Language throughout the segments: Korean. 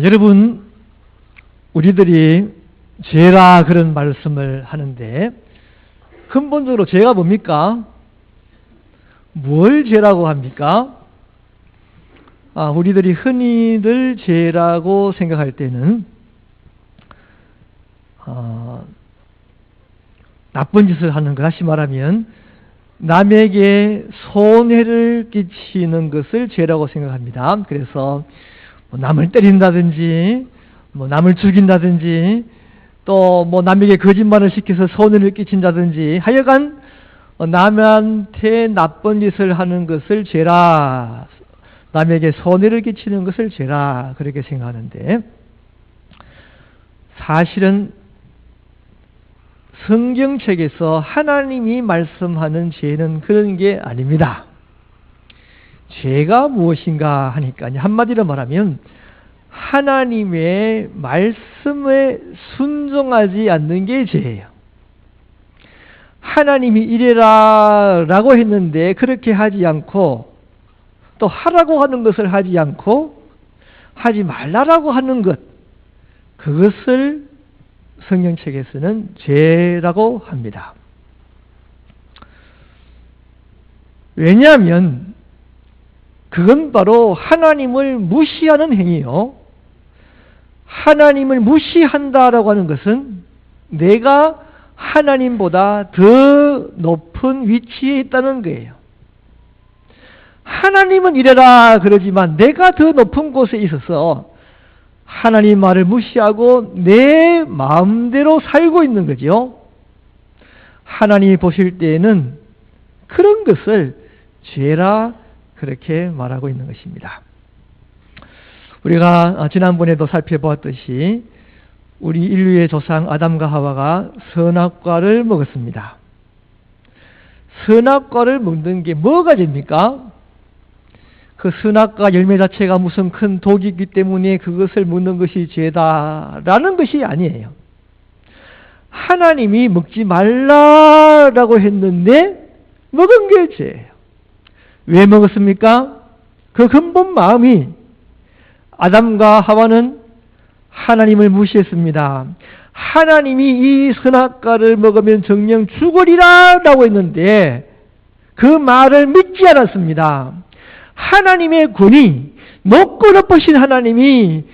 여러분, 우리들이 죄라 그런 말씀을 하는데 근본적으로 죄가 뭡니까? 뭘 죄라고 합니까? 우리들이 흔히들 죄라고 생각할 때는 나쁜 짓을 하는 것, 다시 말하면 남에게 손해를 끼치는 것을 죄라고 생각합니다. 그래서 남을 때린다든지 남을 죽인다든지 또 남에게 거짓말을 시켜서 손해를 끼친다든지 하여간 남한테 나쁜 짓을 하는 것을 죄라, 남에게 손해를 끼치는 것을 죄라 그렇게 생각하는데, 사실은 성경책에서 하나님이 말씀하는 죄는 그런 게 아닙니다. 죄가 무엇인가 하니까 한마디로 말하면 하나님의 말씀에 순종하지 않는 게 죄예요. 하나님이 이래라 라고 했는데 그렇게 하지 않고, 또 하라고 하는 것을 하지 않고 하지 말라라고 하는 것, 그것을 성경책에서는 죄라고 합니다. 왜냐하면 그건 바로 하나님을 무시하는 행위요. 하나님을 무시한다라고 하는 것은 내가 하나님보다 더 높은 위치에 있다는 거예요. 하나님은 이래라 그러지만 내가 더 높은 곳에 있어서 하나님 말을 무시하고 내 마음대로 살고 있는 거죠. 하나님이 보실 때에는 그런 것을 죄라 그렇게 말하고 있는 것입니다. 우리가 지난번에도 살펴보았듯이 우리 인류의 조상 아담과 하와가 선악과를 먹었습니다. 선악과를 먹는 게 뭐가 됩니까? 그 선악과 열매 자체가 무슨 큰 독이기 때문에 그것을 먹는 것이 죄다라는 것이 아니에요. 하나님이 먹지 말라라고 했는데 먹은 게 죄예요. 왜 먹었습니까? 그 근본 마음이, 아담과 하와는 하나님을 무시했습니다. 하나님이 이 선악과를 먹으면 정령 죽으리라 라고 했는데 그 말을 믿지 않았습니다. 하나님의 권위, 높고 높으신 하나님이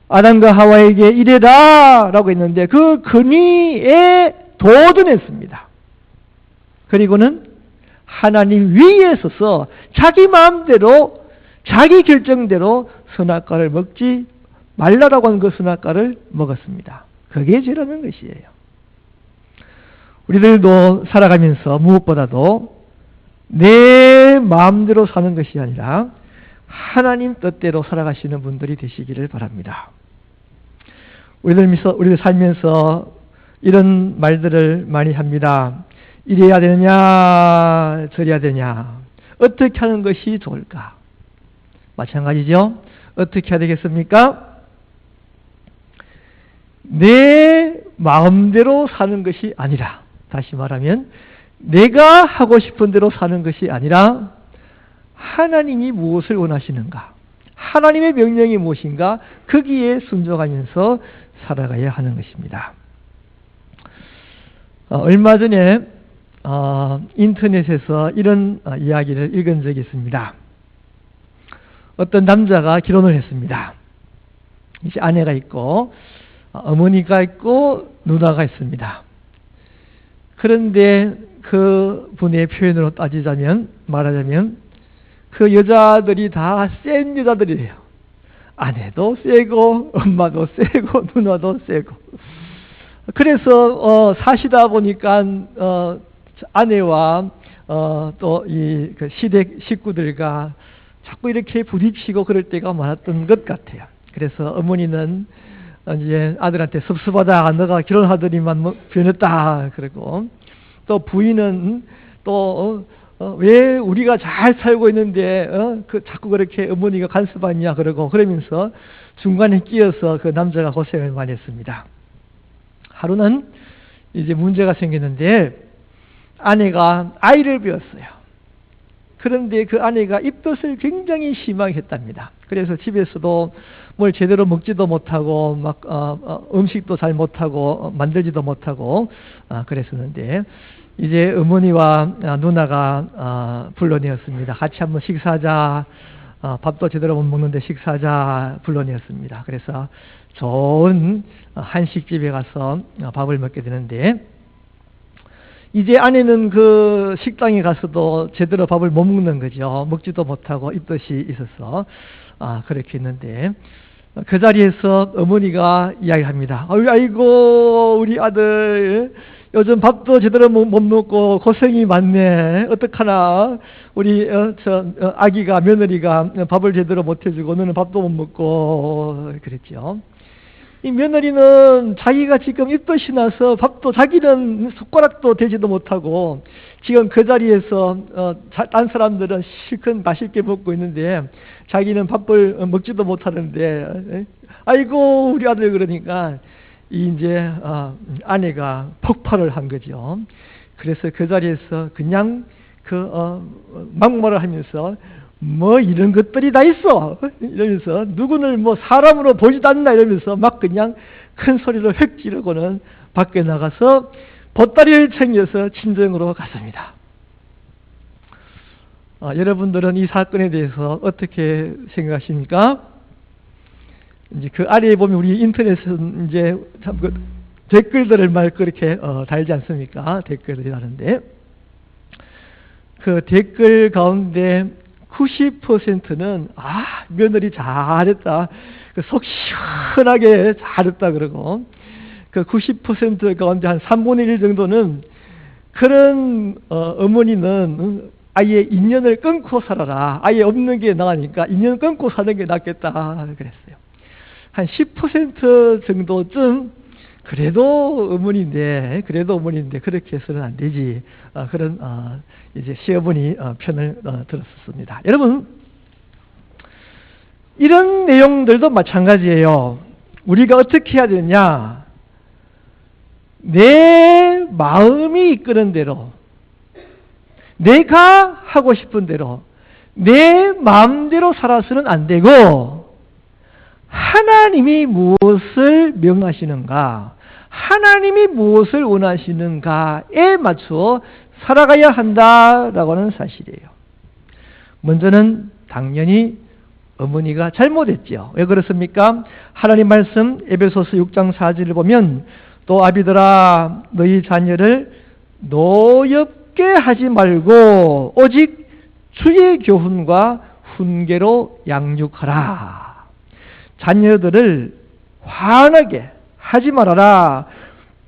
아담과 하와에게 이래라 라고 했는데 그 권위에 도전했습니다. 그리고는 하나님 위에 서서 자기 마음대로 자기 결정대로 선악과를 먹지 말라라고 하는 그 선악과를 먹었습니다. 그게 죄라는 것이에요. 우리들도 살아가면서 무엇보다도 내 마음대로 사는 것이 아니라 하나님 뜻대로 살아가시는 분들이 되시기를 바랍니다. 우리들 살면서 이런 말들을 많이 합니다. 이래야 되느냐 저래야 되냐, 어떻게 하는 것이 좋을까? 마찬가지죠. 어떻게 해야 되겠습니까? 내 마음대로 사는 것이 아니라, 다시 말하면 내가 하고 싶은 대로 사는 것이 아니라 하나님이 무엇을 원하시는가, 하나님의 명령이 무엇인가, 거기에 순종하면서 살아가야 하는 것입니다. 얼마 전에 인터넷에서 이런 이야기를 읽은 적이 있습니다. 어떤 남자가 결혼을 했습니다. 이제 아내가 있고 어머니가 있고 누나가 있습니다. 그런데 그 분의 표현으로 말하자면 그 여자들이 다 센 여자들이에요. 아내도 세고 엄마도 세고 누나도 세고. 그래서 사시다 보니까 아내와 또 이 시댁 식구들과 자꾸 이렇게 부딪히고 그럴 때가 많았던 것 같아요. 그래서 어머니는 이제 아들한테 섭섭하다, 너가 결혼하더니만 변했다 그러고, 또 부인은 또 왜 우리가 잘 살고 있는데 자꾸 그렇게 어머니가 간섭하냐 그러고, 그러면서 중간에 끼어서 그 남자가 고생을 많이 했습니다. 하루는 이제 문제가 생겼는데 아내가 아이를 배웠어요. 그런데 그 아내가 입덧을 굉장히 심하게 했답니다. 그래서 집에서도 뭘 제대로 먹지도 못하고 막 음식도 잘 못하고 만들지도 못하고 그랬었는데, 이제 어머니와 누나가 불러내었습니다. 같이 한번 식사하자. 밥도 제대로 못 먹는데 식사하자 불러내었습니다. 그래서 좋은 한식집에 가서 밥을 먹게 되는데, 이제 아내는 그 식당에 가서도 제대로 밥을 못 먹는 거죠. 먹지도 못하고 입덧이 있어서 그렇게 했는데, 그 자리에서 어머니가 이야기합니다. 아이고 우리 아들 요즘 밥도 제대로 못 먹고 고생이 많네. 어떡하나. 우리 아기가, 며느리가 밥을 제대로 못 해주고 너는 밥도 못 먹고 그랬죠. 이 며느리는 자기가 지금 입덧이 나서 밥도 자기는 숟가락도 대지도 못하고 지금 그 자리에서 딴 사람들은 실컷 맛있게 먹고 있는데 자기는 밥을 먹지도 못하는데, 아이고 우리 아들. 그러니까 이제 아내가 폭발을 한 거죠. 그래서 그 자리에서 그냥 막말을 하면서 뭐 이런 것들이 다 있어 이러면서, 누구를 뭐 사람으로 보지도 않나 이러면서 막 그냥 큰 소리로 획 지르고는 밖에 나가서 보따리를 챙겨서 친정으로 갔습니다. 여러분들은 이 사건에 대해서 어떻게 생각하십니까? 이제 그 아래에 보면 우리 인터넷은 이제 참 댓글들을 막 그렇게 달지 않습니까? 댓글들이 다른데, 그 댓글 가운데 90%는 며느리 잘했다, 속 시원하게 잘했다 그러고, 그 90% 가운데 한 3분의 1 정도는 그런 어머니는 아예 인연을 끊고 살아라, 아예 없는 게 나으니까 인연 끊고 사는 게 낫겠다 그랬어요. 한 10% 정도쯤 그래도 어머니인데 그렇게 해서는 안 되지, 그런 이제 시어머니 편을 들었습니다. 여러분, 이런 내용들도 마찬가지예요. 우리가 어떻게 해야 되냐? 내 마음이 이끄는 대로, 내가 하고 싶은 대로 내 마음대로 살아서는 안 되고, 하나님이 무엇을 명하시는가, 하나님이 무엇을 원하시는가에 맞춰 살아가야 한다라고 하는 사실이에요. 먼저는 당연히 어머니가 잘못했죠. 왜 그렇습니까? 하나님 말씀 에베소서 6장 4절을 보면, 또 아비들아 너희 자녀를 노엽게 하지 말고 오직 주의 교훈과 훈계로 양육하라. 자녀들을 화나게 하지 말아라.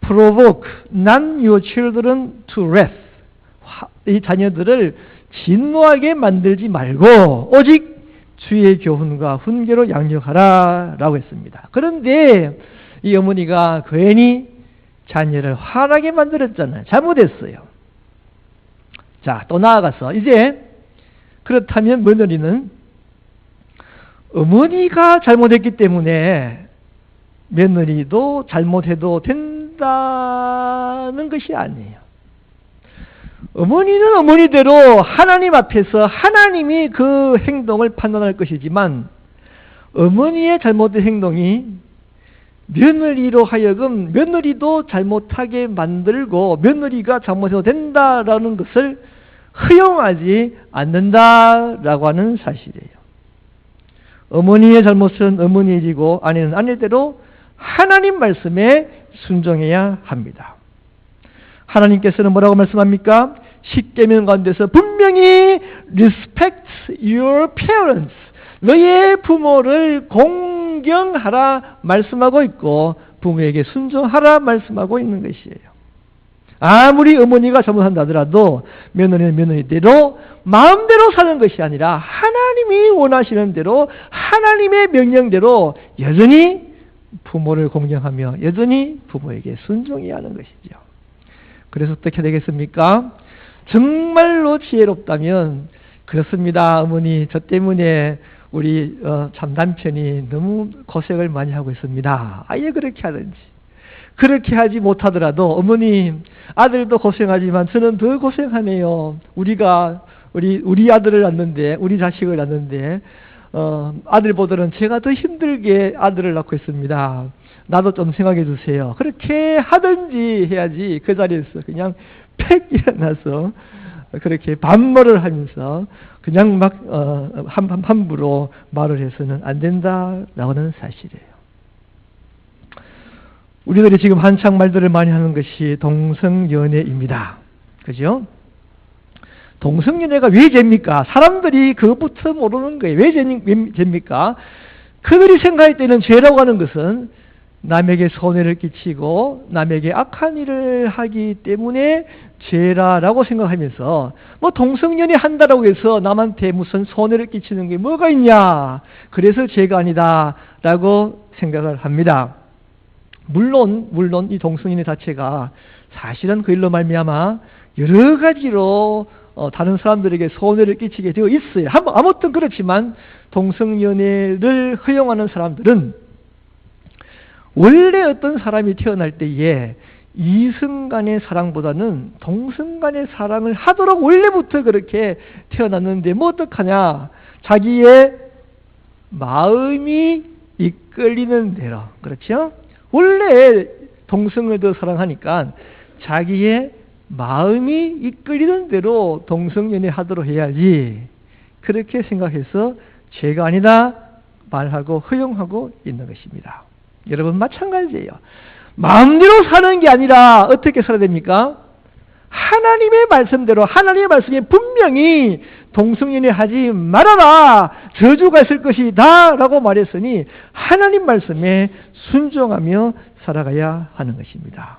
Provoke not your children to wrath. 이 자녀들을 진노하게 만들지 말고 오직 주의 교훈과 훈계로 양육하라 라고 했습니다. 그런데 이 어머니가 괜히 자녀를 화나게 만들었잖아요. 잘못했어요. 자, 또 나아가서 이제 그렇다면 며느리는 어머니가 잘못했기 때문에 며느리도 잘못해도 된다는 것이 아니에요. 어머니는 어머니대로 하나님 앞에서 하나님이 그 행동을 판단할 것이지만, 어머니의 잘못된 행동이 며느리로 하여금 며느리도 잘못하게 만들고 며느리가 잘못해도 된다라는 것을 허용하지 않는다라고 하는 사실이에요. 어머니의 잘못은 어머니의 일이고 아내는 아내대로 하나님 말씀에 순종해야 합니다. 하나님께서는 뭐라고 말씀합니까? 십계명 가운데서 분명히 respect your parents, 너의 부모를 공경하라 말씀하고 있고 부모에게 순종하라 말씀하고 있는 것이에요. 아무리 어머니가 잘못한다 하더라도 며느리는 며느리대로 마음대로 사는 것이 아니라 하나님이 원하시는 대로 하나님의 명령대로 여전히 부모를 공경하며 여전히 부모에게 순종해야 하는 것이죠. 그래서 어떻게 되겠습니까? 정말로 지혜롭다면, 그렇습니다 어머니, 저 때문에 우리 참 남편이 너무 고생을 많이 하고 있습니다. 아예 그렇게 하든지, 그렇게 하지 못하더라도 어머니, 아들도 고생하지만 저는 더 고생하네요. 우리가 우리 아들을 낳는데, 우리 자식을 낳는데, 아들보다는 제가 더 힘들게 아들을 낳고 있습니다. 나도 좀 생각해 주세요. 그렇게 하든지 해야지 그 자리에서 그냥 팩 일어나서 그렇게 반말을 하면서 그냥 막 함부로 말을 해서는 안 된다라고는 사실이에요. 우리들이 지금 한창 말들을 많이 하는 것이 동성연애입니다. 그죠? 동성연애가 왜 죄입니까? 사람들이 그것부터 모르는 거예요. 왜 죄입니까? 그들이 생각할 때는 죄라고 하는 것은 남에게 손해를 끼치고 남에게 악한 일을 하기 때문에 죄라라고 생각하면서 뭐 동성연애 한다라고 해서 남한테 무슨 손해를 끼치는 게 뭐가 있냐, 그래서 죄가 아니다 라고 생각을 합니다. 물론 이 동성연애 자체가 사실은 그 일로 말미암아 여러 가지로 다른 사람들에게 손해를 끼치게 되어 있어요. 아무튼 그렇지만 동성연애를 허용하는 사람들은 원래 어떤 사람이 태어날 때에 이성 간의 사랑보다는 동성 간의 사랑을 하도록 원래부터 그렇게 태어났는데 뭐 어떡하냐, 자기의 마음이 이끌리는 대로, 그렇죠? 원래 동성을 더 사랑하니까 자기의 마음이 이끌리는 대로 동성연애 하도록 해야지, 그렇게 생각해서 죄가 아니다 말하고 허용하고 있는 것입니다. 여러분 마찬가지예요. 마음대로 사는 게 아니라 어떻게 살아야 됩니까? 하나님의 말씀대로, 하나님의 말씀이 분명히 동성연애 하지 말아라, 저주가 있을 것이다 라고 말했으니 하나님 말씀에 순종하며 살아가야 하는 것입니다.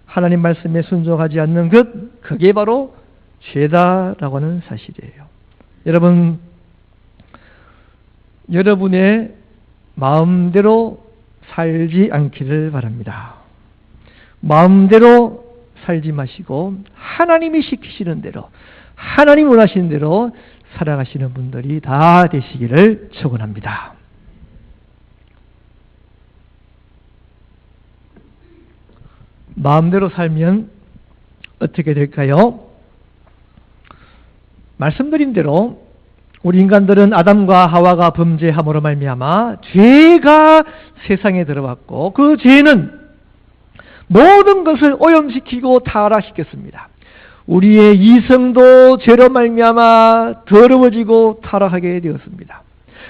하나님 말씀에 순종하지 않는 것, 그게 바로 죄다라고 하는 사실이에요. 여러분, 여러분의 마음대로 살지 않기를 바랍니다. 마음대로 살지 마시고 하나님이 시키시는 대로, 하나님 원하시는 대로 살아가시는 분들이 다 되시기를 축원합니다. 마음대로 살면 어떻게 될까요? 말씀드린 대로 우리 인간들은 아담과 하와가 범죄함으로 말미암아 죄가 세상에 들어왔고, 그 죄는 모든 것을 오염시키고 타락시켰습니다. 우리의 이성도 죄로 말미암아 더러워지고 타락하게 되었습니다.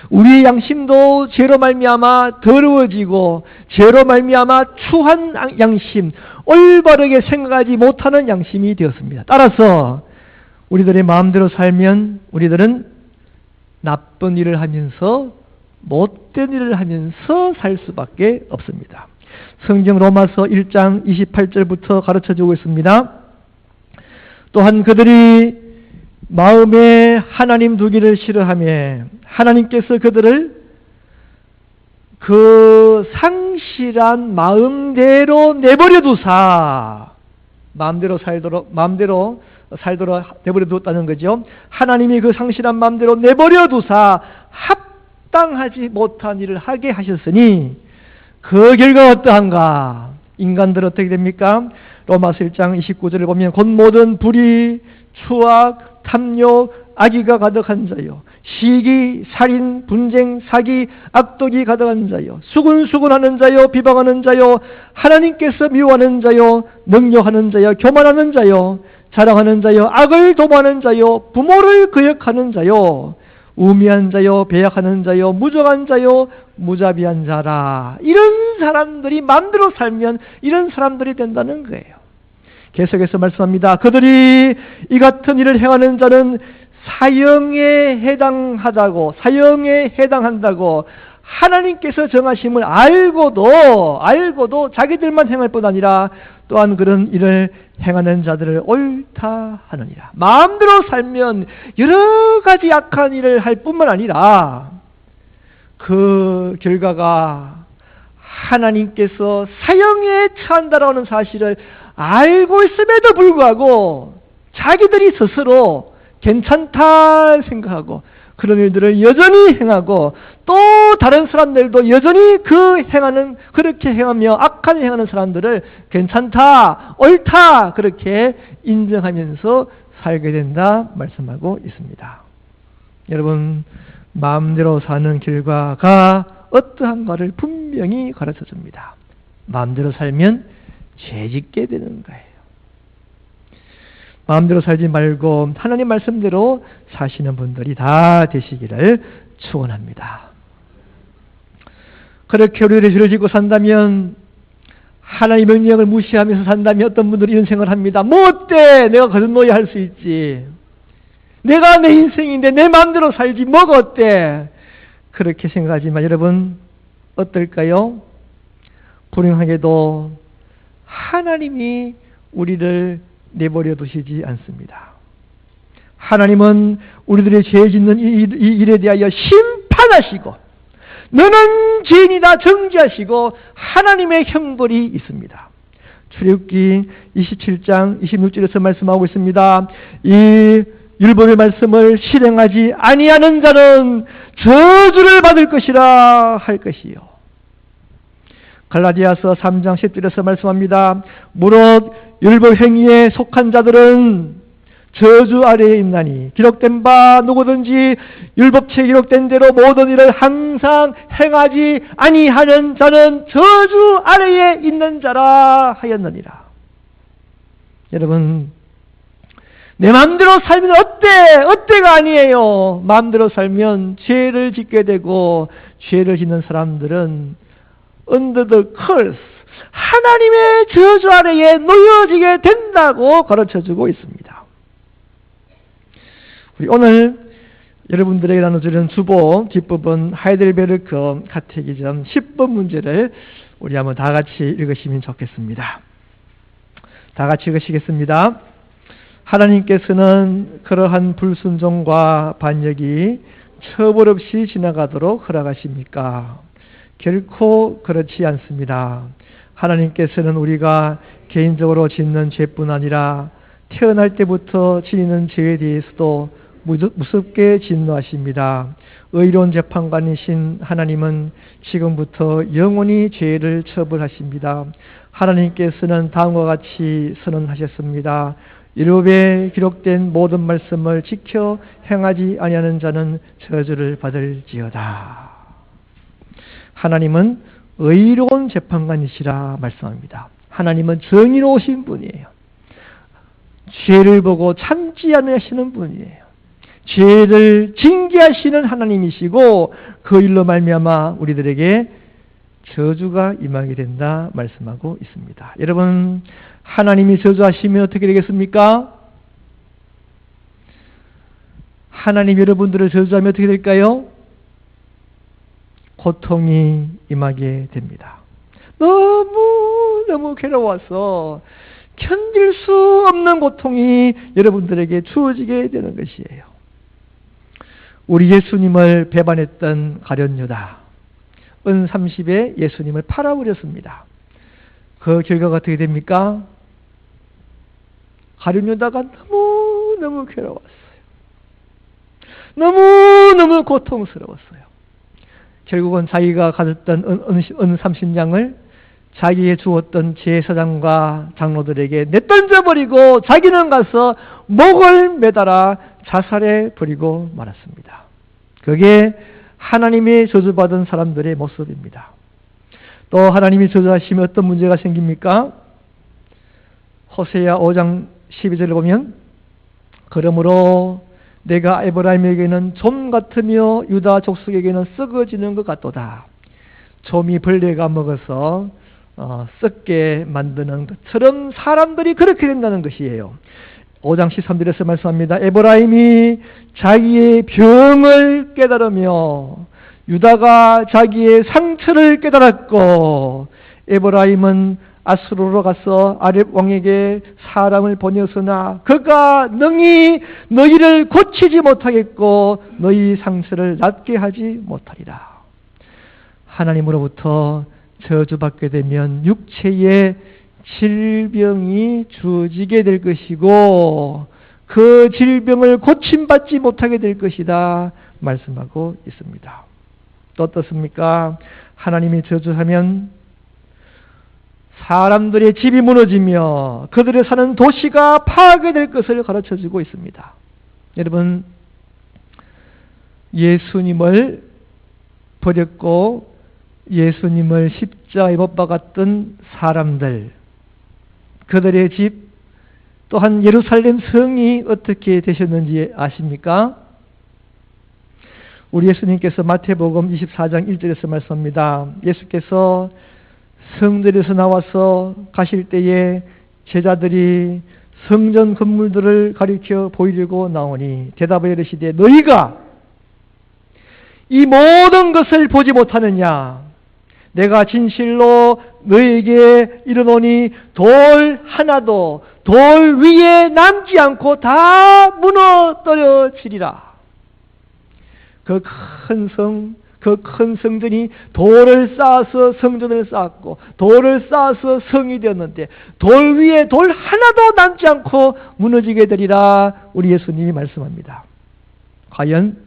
우리의 양심도 죄로 말미암아 더러워지고 죄로 말미암아 추한 양심, 올바르게 생각하지 못하는 양심이 되었습니다. 따라서 우리들의 마음대로 살면 우리들은 나쁜 일을 하면서 못된 일을 하면서 살 수밖에 없습니다. 성경 로마서 1장 28절부터 가르쳐주고 있습니다. 또한 그들이 마음에 하나님 두기를 싫어하며 하나님께서 그들을 그 상실한 마음대로 내버려 두사, 마음대로 살도록 내버려 두었다는 거죠. 하나님이 그 상실한 마음대로 내버려 두사 합당하지 못한 일을 하게 하셨으니 그 결과가 어떠한가? 인간들 어떻게 됩니까? 로마서 1장 29절을 보면 곧 모든 불의, 추악, 탐욕, 악의가 가득한 자요, 시기, 살인, 분쟁, 사기, 악독이 가득한 자요, 수군수군하는 자요, 비방하는 자요, 하나님께서 미워하는 자요, 능욕하는 자요, 교만하는 자요, 자랑하는 자요, 악을 도모하는 자요, 부모를 거역하는 자요, 우매한 자요, 배약하는 자요, 무정한 자요, 무자비한 자라. 이런 사람들이 마음대로 살면 이런 사람들이 된다는 거예요. 계속해서 말씀합니다. 그들이 이 같은 일을 행하는 자는 사형에 해당한다고 하나님께서 정하심을 알고도 자기들만 행할 뿐 아니라 또한 그런 일을 행하는 자들을 옳다 하느니라. 마음대로 살면 여러 가지 악한 일을 할 뿐만 아니라 그 결과가 하나님께서 사형에 처한다라고 하는 사실을 알고 있음에도 불구하고 자기들이 스스로 괜찮다 생각하고 그런 일들을 여전히 행하고, 또 다른 사람들도 여전히 그렇게 행하며 악한 일을 행하는 사람들을 괜찮다, 옳다 그렇게 인정하면서 살게 된다 말씀하고 있습니다. 여러분, 마음대로 사는 결과가 어떠한가를 분명히 가르쳐 줍니다. 마음대로 살면 죄짓게 되는 거예요. 마음대로 살지 말고 하나님 말씀대로 사시는 분들이 다 되시기를 축원합니다. 그렇게 우리들이 죄를 짓고 산다면, 하나님의 명령을 무시하면서 산다면 어떤 분들이 이런 생각을 합니다. 뭐 어때? 내가 거듭노야 할 수 있지. 내가 내 인생인데 내 마음대로 살지 뭐가 어때? 그렇게 생각하지만 여러분, 어떨까요? 불행하게도 하나님이 우리를 내버려 두시지 않습니다. 하나님은 우리들의 죄 짓는 이 일에 대하여 심판하시고, 너는 죄인이다 정죄하시고 하나님의 형벌이 있습니다. 출애굽기 27장 26절에서 말씀하고 있습니다. 이 율법의 말씀을 실행하지 아니하는 자는 저주를 받을 것이라 할 것이요. 갈라디아서 3장 10절에서 말씀합니다. 무릇 율법 행위에 속한 자들은 저주 아래에 있나니 기록된 바 누구든지 율법책에 기록된 대로 모든 일을 항상 행하지 아니하는 자는 저주 아래에 있는 자라 하였느니라. 여러분, 내 마음대로 살면 어때가 아니에요. 마음대로 살면 죄를 짓게 되고, 죄를 짓는 사람들은 under the curse, 하나님의 저주 아래에 놓여지게 된다고 가르쳐주고 있습니다. 우리 오늘 여러분들에게 나눠주는 주보 뒷부분 하이델베르크 카테키즘 10번 문제를 우리 한번 다 같이 읽으시면 좋겠습니다. 다 같이 읽으시겠습니다. 하나님께서는 그러한 불순종과 반역이 처벌 없이 지나가도록 허락하십니까? 결코 그렇지 않습니다. 하나님께서는 우리가 개인적으로 짓는 죄뿐 아니라 태어날 때부터 지니는 죄에 대해서도 무섭게 진노하십니다. 의로운 재판관이신 하나님은 지금부터 영원히 죄를 처벌하십니다. 하나님께서는 다음과 같이 선언하셨습니다. 율법에 기록된 모든 말씀을 지켜 행하지 아니하는 자는 저주를 받을지어다. 하나님은 의로운 재판관이시라 말씀합니다. 하나님은 정의로우신 분이에요. 죄를 보고 참지 않으시는 분이에요. 죄를 징계하시는 하나님이시고, 그 일로 말미암아 우리들에게 저주가 임하게 된다 말씀하고 있습니다. 여러분, 하나님이 저주하시면 어떻게 되겠습니까? 하나님 여러분들을 저주하면 어떻게 될까요? 고통이 임하게 됩니다. 너무 괴로워서 견딜 수 없는 고통이 여러분들에게 주어지게 되는 것이에요. 우리 예수님을 배반했던 가룟 유다, 은 30에 예수님을 팔아버렸습니다. 그 결과가 어떻게 됩니까? 가룟 유다가 너무 괴로웠어요. 너무 고통스러웠어요. 결국은 자기가 가졌던 은 30냥을 자기의 주었던 제사장과 장로들에게 내던져버리고 자기는 가서 목을 매달아 자살해 버리고 말았습니다. 그게 하나님의 저주받은 사람들의 모습입니다. 또 하나님이 저주하시면 어떤 문제가 생깁니까? 호세아 5장 12절을 보면, 그러므로 내가 에브라임에게는 좀 같으며 유다 족속에게는 썩어지는 것 같도다. 좀이 벌레가 먹어서 썩게 만드는 것처럼 사람들이 그렇게 된다는 것이에요. 5장 13절에서 말씀합니다. 에브라임이 자기의 병을 깨달으며 유다가 자기의 상처를 깨달았고, 에브라임은 아수르로 가서 아렙 왕에게 사람을 보내었으나 그가 능히 너희를 고치지 못하겠고 너희 상처를 낫게 하지 못하리라. 하나님으로부터 저주받게 되면 육체의 질병이 주어지게 될 것이고 그 질병을 고침받지 못하게 될 것이다 말씀하고 있습니다. 또 어떻습니까? 하나님이 저주하면 사람들의 집이 무너지며 그들의 사는 도시가 파괴될 것을 가르쳐주고 있습니다. 여러분, 예수님을 버렸고 예수님을 십자가에 못 박았던 사람들, 그들의 집, 또한 예루살렘 성이 어떻게 되셨는지 아십니까? 우리 예수님께서 마태복음 24장 1절에서 말씀합니다. 예수께서 성전에서 나와서 가실 때에 제자들이 성전 건물들을 가리켜 보이려고 나오니 대답하여 이르시되 너희가 이 모든 것을 보지 못하느냐? 내가 진실로 너희에게 이르노니 돌 하나도 돌 위에 남지 않고 다 무너뜨려지리라. 그 큰 성전이 돌을 쌓아서 성전을 쌓았고 돌을 쌓아서 성이 되었는데 돌 위에 돌 하나도 남지 않고 무너지게 되리라. 우리 예수님이 말씀합니다. 과연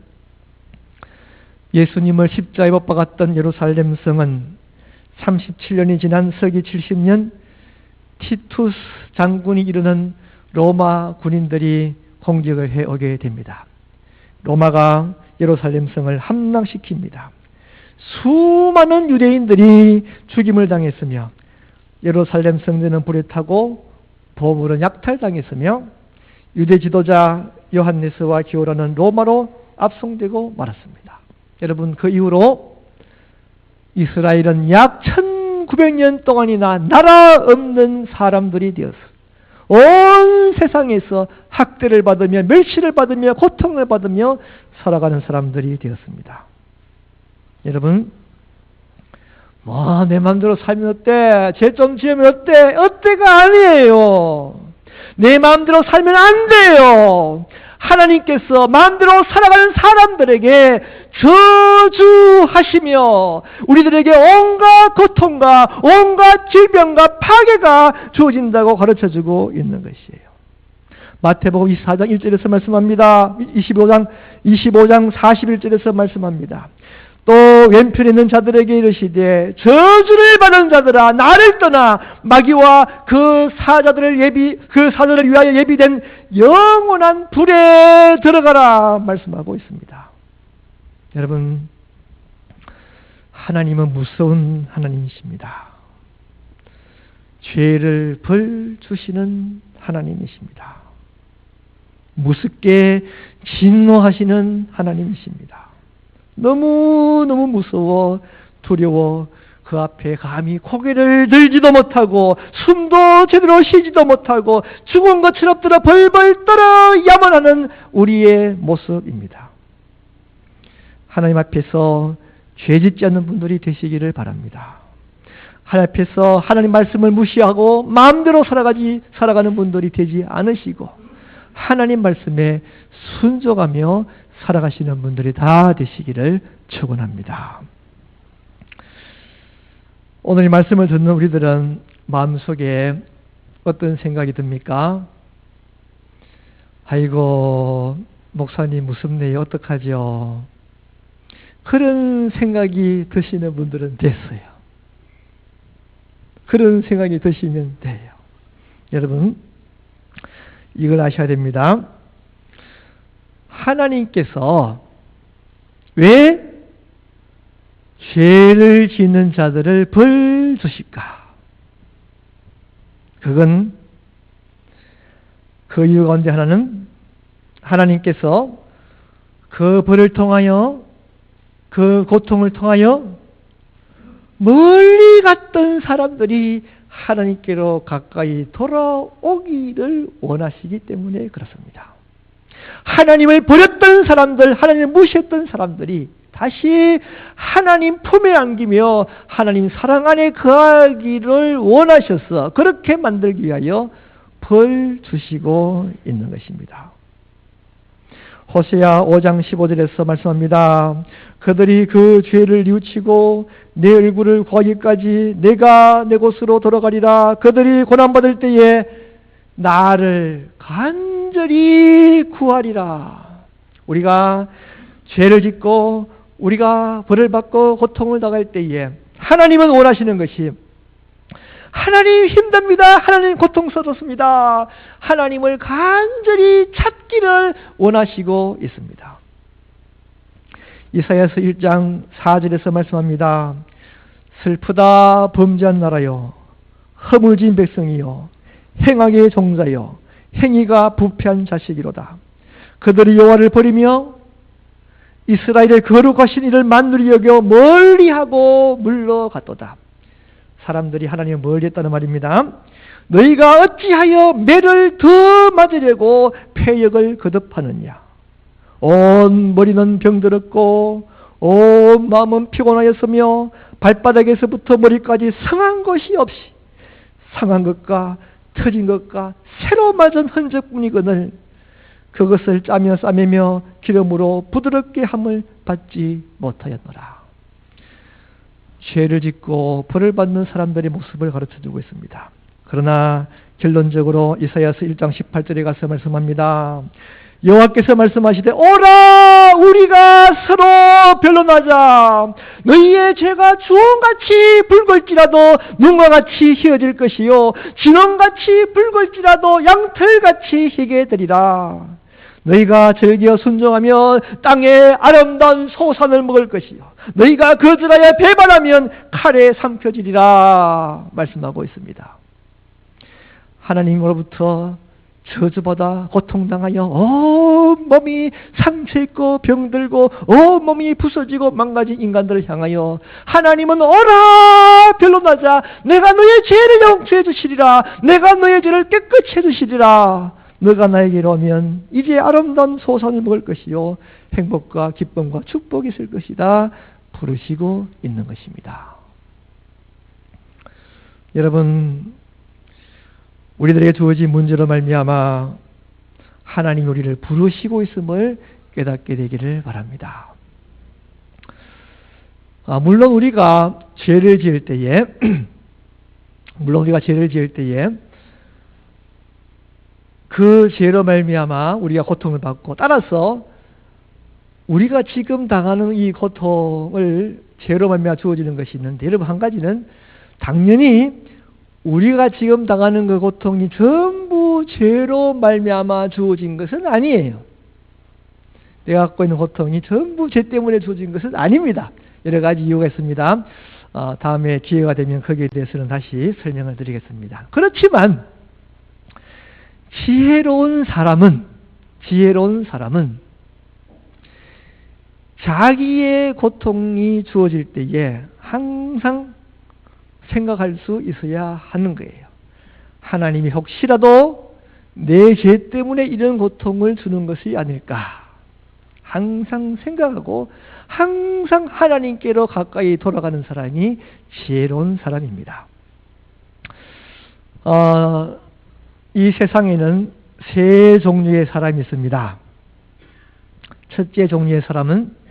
예수님을 십자가에 못 박았던 예루살렘 성은 37년이 지난 서기 70년 티투스 장군이 이르는 로마 군인들이 공격을 해오게 됩니다. 로마가 예루살렘 성을 함락시킵니다. 수많은 유대인들이 죽임을 당했으며 예루살렘 성전은 불에 타고 보물은 약탈당했으며 유대 지도자 요한네스와 기호라는 로마로 압송되고 말았습니다. 여러분, 그 이후로 이스라엘은 약 1900년 동안이나 나라 없는 사람들이 되었습니다. 온 세상에서 학대를 받으며 멸시를 받으며 고통을 받으며 살아가는 사람들이 되었습니다. 여러분, 내 마음대로 살면 어때? 죄 좀 지으면 어때? 어때가 아니에요. 내 마음대로 살면 안 돼요. 하나님께서 마음대로 살아가는 사람들에게 저주하시며 우리들에게 온갖 고통과 온갖 질병과 파괴가 주어진다고 가르쳐주고 있는 것이에요. 마태복음 24장 1절에서 말씀합니다. 25장 41절에서 말씀합니다. 또 왼편에 있는 자들에게 이르시되 저주를 받은 자들아 나를 떠나 마귀와 그 사자들을 위하여 예비된 영원한 불에 들어가라 말씀하고 있습니다. 여러분, 하나님은 무서운 하나님이십니다. 죄를 벌 주시는 하나님이십니다. 무섭게 진노하시는 하나님이십니다. 너무너무 무서워 두려워 그 앞에 감히 고개를 들지도 못하고 숨도 제대로 쉬지도 못하고 죽은 것처럼 떨어 벌벌 떨어 야만하는 우리의 모습입니다. 하나님 앞에서 죄짓지 않는 분들이 되시기를 바랍니다. 하나님 앞에서 하나님 말씀을 무시하고 마음대로 살아가는 분들이 되지 않으시고 하나님 말씀에 순종하며 살아가시는 분들이 다 되시기를 축원합니다. 오늘 이 말씀을 듣는 우리들은 마음속에 어떤 생각이 듭니까? 아이고, 목사님 무섭네요. 어떡하죠? 그런 생각이 드시는 분들은 됐어요. 그런 생각이 드시면 돼요. 여러분, 이걸 아셔야 됩니다. 하나님께서 왜 죄를 짓는 자들을 벌 주실까? 그건 그 이유 가운데 하나는 하나님께서 그 벌을 통하여 그 고통을 통하여 멀리 갔던 사람들이 하나님께로 가까이 돌아오기를 원하시기 때문에 그렇습니다. 하나님을 버렸던 사람들, 하나님을 무시했던 사람들이 다시 하나님 품에 안기며 하나님 사랑 안에 거하기를 원하셔서 그렇게 만들기 위하여 벌 주시고 있는 것입니다. 호세아 5장 15절에서 말씀합니다. 그들이 그 죄를 뉘우치고 내 얼굴을 구하기까지 내가 내 곳으로 돌아가리라. 그들이 고난받을 때에 나를 간절히 구하리라. 우리가 죄를 짓고 우리가 벌을 받고 고통을 당할 때에 하나님은 원하시는 것이 하나님 힘듭니다. 하나님 고통스럽습니다. 하나님을 간절히 찾기를 원하시고 있습니다. 이사야서 1장 4절에서 말씀합니다. 슬프다 범죄한 나라여, 허물진 백성이여, 행악의 종자여, 행위가 부패한 자식이로다. 그들이 여호와를 버리며 이스라엘의 거룩하신 이를 만누리 여겨 멀리하고 물러갔도다. 사람들이 하나님을 멀리했다는 말입니다. 너희가 어찌하여 매를 더 맞으려고 폐역을 거듭하느냐. 온 머리는 병들었고 온 마음은 피곤하였으며 발바닥에서부터 머리까지 상한 것이 없이 상한 것과 터진 것과 새로 맞은 흔적뿐이거늘 그것을 짜며 싸매며 기름으로 부드럽게 함을 받지 못하였노라. 죄를 짓고 벌을 받는 사람들의 모습을 가르쳐주고 있습니다. 그러나 결론적으로 이사야서 1장 18절에 가서 말씀합니다. 여호와께서 말씀하시되 오라 우리가 서로 변론하자. 너희의 죄가 주홍같이 붉을지라도 눈과 같이 희어질 것이요 진홍같이 붉을지라도 양털같이 희게 되리라. 너희가 즐겨 순종하면 땅의 아름다운 소산을 먹을 것이요 너희가 거절하여 배반하면 칼에 삼켜지리라 말씀하고 있습니다. 하나님으로부터 저주받아 고통당하여 온몸이 상처있고 병들고 온몸이 부서지고 망가진 인간들을 향하여 하나님은 오라 변론하자. 내가 너의 죄를 용서해 주시리라. 내가 너의 죄를 깨끗이 해주시리라. 너가 나에게로 오면 이제 아름다운 소산을 먹을 것이요 행복과 기쁨과 축복이 있을 것이다 부르시고 있는 것입니다. 여러분, 우리들에게 주어진 문제로 말미암아 하나님 우리를 부르시고 있음을 깨닫게 되기를 바랍니다. 물론 우리가 죄를 지을 때에 그 죄로 말미암아 우리가 고통을 받고 따라서 우리가 지금 당하는 이 고통을 죄로 말미암아 주어지는 것이 있는데 여러분 한 가지는 당연히 우리가 지금 당하는 그 고통이 전부 죄로 말미암아 주어진 것은 아니에요. 내가 갖고 있는 고통이 전부 죄 때문에 주어진 것은 아닙니다. 여러 가지 이유가 있습니다. 다음에 기회가 되면 거기에 대해서는 다시 설명을 드리겠습니다. 그렇지만 지혜로운 사람은 자기의 고통이 주어질 때에 항상 생각할 수 있어야 하는 거예요. 하나님이 혹시라도 내 죄 때문에 이런 고통을 주는 것이 아닐까 항상 생각하고 항상 하나님께로 가까이 돌아가는 사람이 지혜로운 사람입니다. 이 세상에는 세 종류의 사람이 있습니다. 첫째 종류의 사람은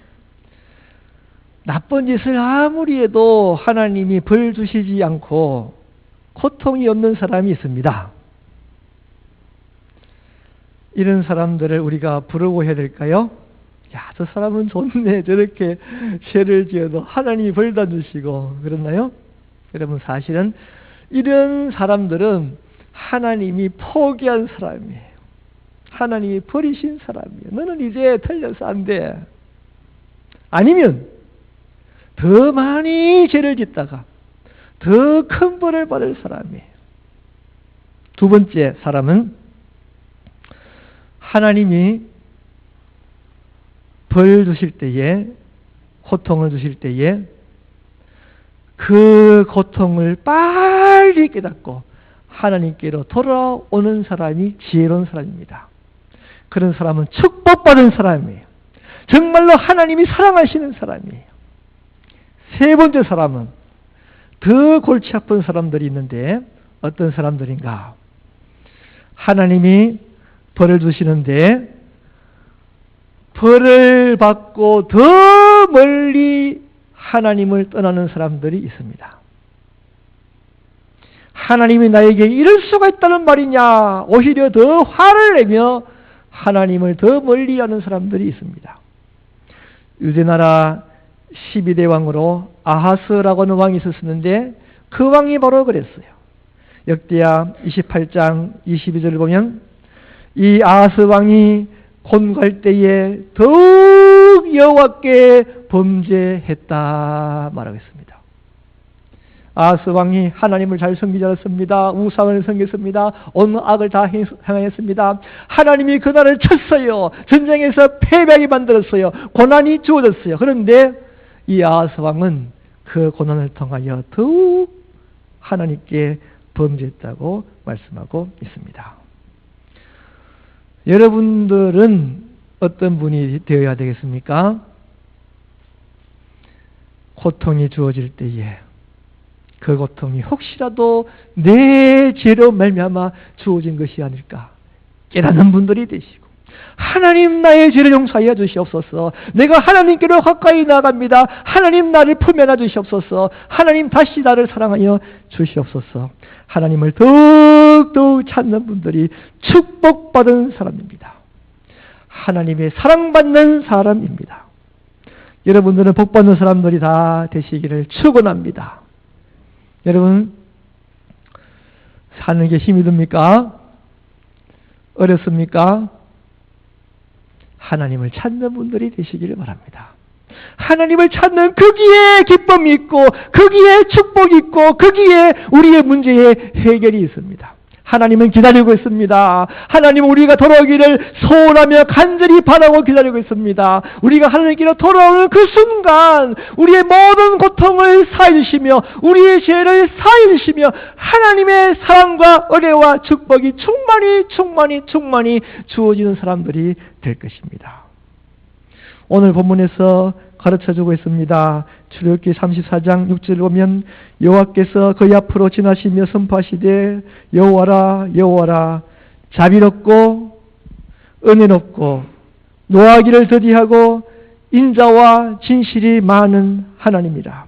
나쁜 짓을 아무리 해도 하나님이 벌 주시지 않고 고통이 없는 사람이 있습니다. 이런 사람들을 우리가 부러워해야 될까요? 야, 저 사람은 좋네. 저렇게 죄를 지어도 하나님이 벌 다 주시고 그렇나요? 여러분 사실은 이런 사람들은 하나님이 포기한 사람이에요. 하나님이 버리신 사람이에요. 너는 이제 틀려서 안 돼. 아니면 더 많이 죄를 짓다가 더 큰 벌을 받을 사람이에요. 두 번째 사람은 하나님이 벌 주실 때에 고통을 주실 때에 그 고통을 빨리 깨닫고 하나님께로 돌아오는 사람이 지혜로운 사람입니다. 그런 사람은 축복받은 사람이에요. 정말로 하나님이 사랑하시는 사람이에요. 세 번째 사람은 더 골치 아픈 사람들이 있는데 어떤 사람들인가? 하나님이 벌을 주시는데 벌을 받고 더 멀리 하나님을 떠나는 사람들이 있습니다. 하나님이 나에게 이럴 수가 있다는 말이냐? 오히려 더 화를 내며 하나님을 더 멀리 하는 사람들이 있습니다. 유대나라 12대 왕으로 아하스라고 하는 왕이 있었는데 그 왕이 바로 그랬어요. 역대하 28장 22절을 보면 이 아하스 왕이 곤고할 때에 더욱 여호와께 범죄했다 말하고 있습니다. 아하스 왕이 하나님을 잘 섬기지 않았습니다. 우상을 섬겼습니다. 온 악을 다 행하였습니다. 하나님이 그 나라를 쳤어요. 전쟁에서 패배하게 만들었어요. 고난이 주어졌어요. 그런데 이 아하스 왕은 그 고난을 통하여 더욱 하나님께 범죄했다고 말씀하고 있습니다. 여러분들은 어떤 분이 되어야 되겠습니까? 고통이 주어질 때에 그 고통이 혹시라도 내 죄로 말미암아 주어진 것이 아닐까 깨닫는 분들이 되시고, 하나님 나의 죄를 용서하여 주시옵소서. 내가 하나님께로 가까이 나아갑니다. 하나님 나를 품에놔 주시옵소서. 하나님 다시 나를 사랑하여 주시옵소서. 하나님을 더욱더욱 찾는 분들이 축복받은 사람입니다. 하나님의 사랑받는 사람입니다. 여러분들은 복받는 사람들이 다 되시기를 축원합니다. 여러분, 사는 게 힘이 듭니까? 어렵습니까? 하나님을 찾는 분들이 되시기를 바랍니다. 하나님을 찾는 거기에 기쁨이 있고, 거기에 축복이 있고, 거기에 우리의 문제의 해결이 있습니다. 하나님은 기다리고 있습니다. 하나님은 우리가 돌아오기를 소원하며 간절히 바라고 기다리고 있습니다. 우리가 하나님께로 돌아오는 그 순간 우리의 모든 고통을 사해주시며 우리의 죄를 사해주시며 하나님의 사랑과 은혜와 축복이 충만히 주어지는 사람들이 될 것입니다. 오늘 본문에서 가르쳐주고 있습니다. 출애굽기 34장 6절을 보면 여호와께서 그의 앞으로 지나시며 선포하시되 여호와라 여호와라 자비롭고 은혜롭고 노하기를 더디하고 인자와 진실이 많은 하나님이라.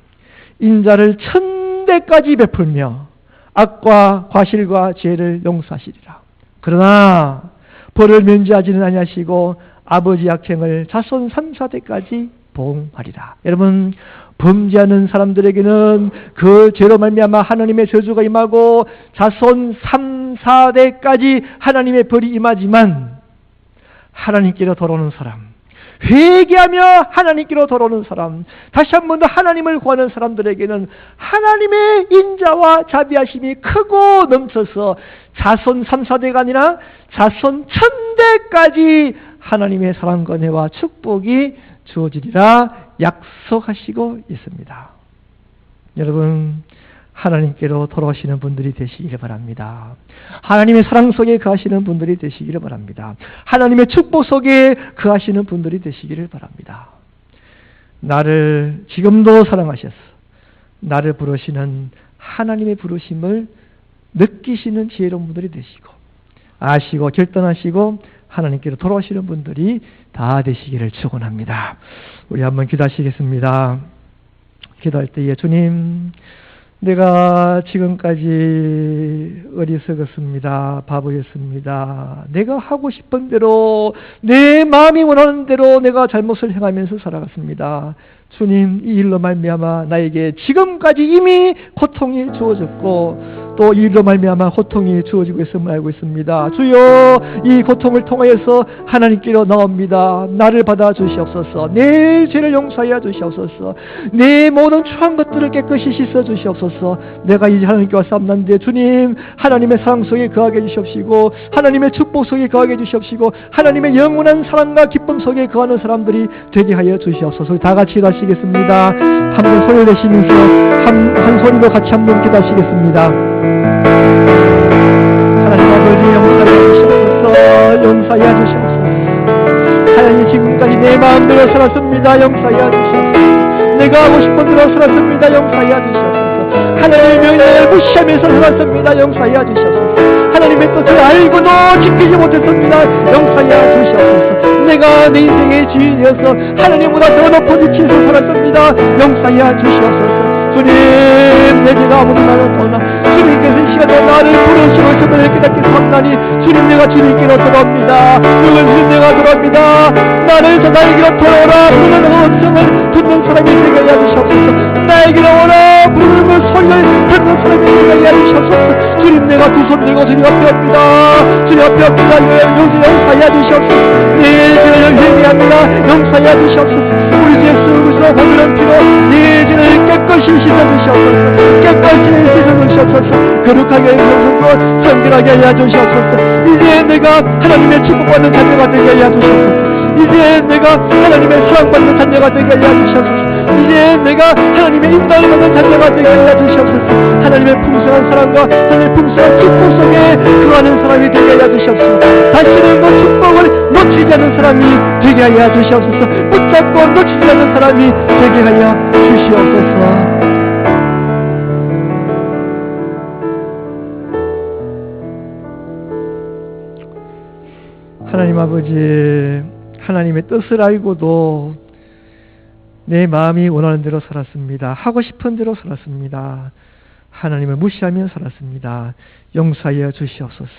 인자를 1000대까지 베풀며 악과 과실과 죄를 용서하시리라. 그러나 벌을 면제하지는 아니하시고 아버지 악행을 자손 3, 4대까지 보응하리라. 여러분, 범죄하는 사람들에게는 그 죄로 말미암아 하나님의 저주가 임하고 자손 3, 4대까지 하나님의 벌이 임하지만 하나님께로 돌아오는 사람, 회개하며 하나님께로 돌아오는 사람, 다시 한 번 더 하나님을 구하는 사람들에게는 하나님의 인자와 자비하심이 크고 넘쳐서 자손 3, 4대가 아니라 자손 1000대까지 하나님의 사랑과 은혜와 축복이 주어지리라 약속하시고 있습니다. 여러분, 하나님께로 돌아오시는 분들이 되시기를 바랍니다. 하나님의 사랑 속에 거하시는 분들이 되시기를 바랍니다. 하나님의 축복 속에 거하시는 분들이 되시기를 바랍니다. 나를 지금도 사랑하셔서 나를 부르시는 하나님의 부르심을 느끼시는 지혜로운 분들이 되시고 아시고 결단하시고 하나님께로 돌아오시는 분들이 다 되시기를 축원합니다. 우리 한번 기도하시겠습니다. 기도할 때에 주님, 내가 지금까지 어리석었습니다. 바보였습니다. 내가 하고 싶은 대로 내 마음이 원하는 대로 내가 잘못을 행하면서 살아갔습니다. 주님, 이 일로 말미암아 나에게 지금까지 이미 고통이 주어졌고 또 이 일로 말미암아 고통이 주어지고 있음을 알고 있습니다. 주여, 이 고통을 통하여서 하나님께로 나옵니다. 나를 받아 주시옵소서. 내 죄를 용서하여 주시옵소서. 내 모든 추한 것들을 깨끗이 씻어 주시옵소서. 내가 이제 하나님께 왔사옵나인데 주님, 하나님의 사랑 속에 거하게 해주시옵시고 하나님의 축복 속에 거하게 해주시옵시고 하나님의 영원한 사랑과 기쁨 속에 거하는 사람들이 되게 하여 주시옵소서. 다 같이 기도하시겠습니다. 한번 손을 내시면서 한 소리로 같이 한번 기도하시겠습니다. 하나님 아버지, 용서하여 주시옵소서. 용서하여 주시옵소서. 하나님, 지금까지 내 마음대로 살았습니다. 용서하여 주시옵소서. 내가 하고 싶은 대로 살았습니다. 용서하여 주시옵소서. 하나님의 명령을 무시하면서 살았습니다. 용서하여 주시옵소서. 하나님의 뜻을 알고도 지키지 못했습니다. 용서하여 주시옵소서. 내가 내 인생의 주인이어서 하나님보다 더 높은 위치에서 살았습니다. 용서하여 주시옵소서. 주님, 내 죄가 아무리 많았거나 주님께서 이 시간에 나를 부르시고 저들을 깨닫게 삼나니 주님, 내가 주님께로 돌아옵니다. 주님, 내가 돌아옵니다. 나를 나에게로 돌아오라 부르는 음성을 듣는 사람이 되게 하여 주시옵소서. 나에게로 오라 부르는 소리를 듣는 사람이 되게 하여 주시옵소서. 주님, 내가 두 손 들고 주님 앞에 옵니다. 주님 앞에 옵니다. 용서하여 주시옵소서. 내 죄를 회개합니다. 용서하여 주시옵소서. 우리 죄 수고서 흐르는 피로 내 죄를 깨끗이 씻어주시옵소서. 깨끗이 씻어주시옵소서. 거룩하게 영성으로 성결하게 하여 주시옵소서. 이제 내가 하나님의 축복받는 자녀가 되게 하여 주시옵소서. 이제 내가 하나님의 수양받는 자녀가 되게 하여 주시옵소서. 이제 내가 하나님의 인도를 받는 자녀가 되게 하여 주시옵소서. 하나님의 풍성한 사랑과 하나님의 풍성한 축복 속에 거하는 사람이 되게 하여 주시옵소서. 다시는 그 축복을 놓치지 않는 사람이 되게 하여 주시옵소서. 붙잡고 놓치지 않는 사람이 되게 하여 주시옵소서. 하나님 아버지, 하나님의 뜻을 알고도 내 마음이 원하는 대로 살았습니다. 하고 싶은 대로 살았습니다. 하나님을 무시하며 살았습니다. 용서하여 주시옵소서.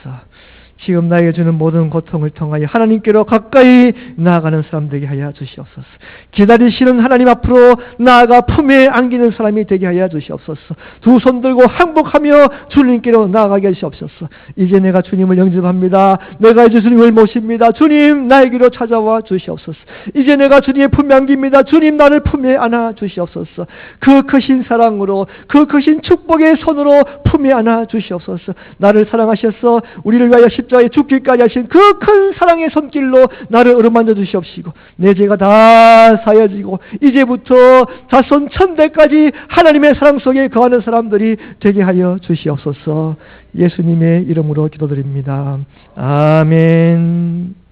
지금 나에게 주는 모든 고통을 통하여 하나님께로 가까이 나아가는 사람 되게 하여 주시옵소서. 기다리시는 하나님 앞으로 나아가 품에 안기는 사람이 되게 하여 주시옵소서. 두 손 들고 항복하며 주님께로 나아가게 하시옵소서. 이제 내가 주님을 영접합니다. 내가 이제 주님을 모십니다. 주님 나에게로 찾아와 주시옵소서. 이제 내가 주님의 품에 안깁니다. 주님 나를 품에 안아 주시옵소서. 그 크신 사랑으로 그 크신 축복의 손으로 품에 안아 주시옵소서. 나를 사랑하셔서 우리를 위하여 십자가에 죽기까지 하신 그 큰 사랑의 손길로 나를 어루만져 주시옵시고 내 죄가 다 사여지고 이제부터 자손 천대까지 하나님의 사랑 속에 거하는 사람들이 되게 하여 주시옵소서. 예수님의 이름으로 기도드립니다. 아멘.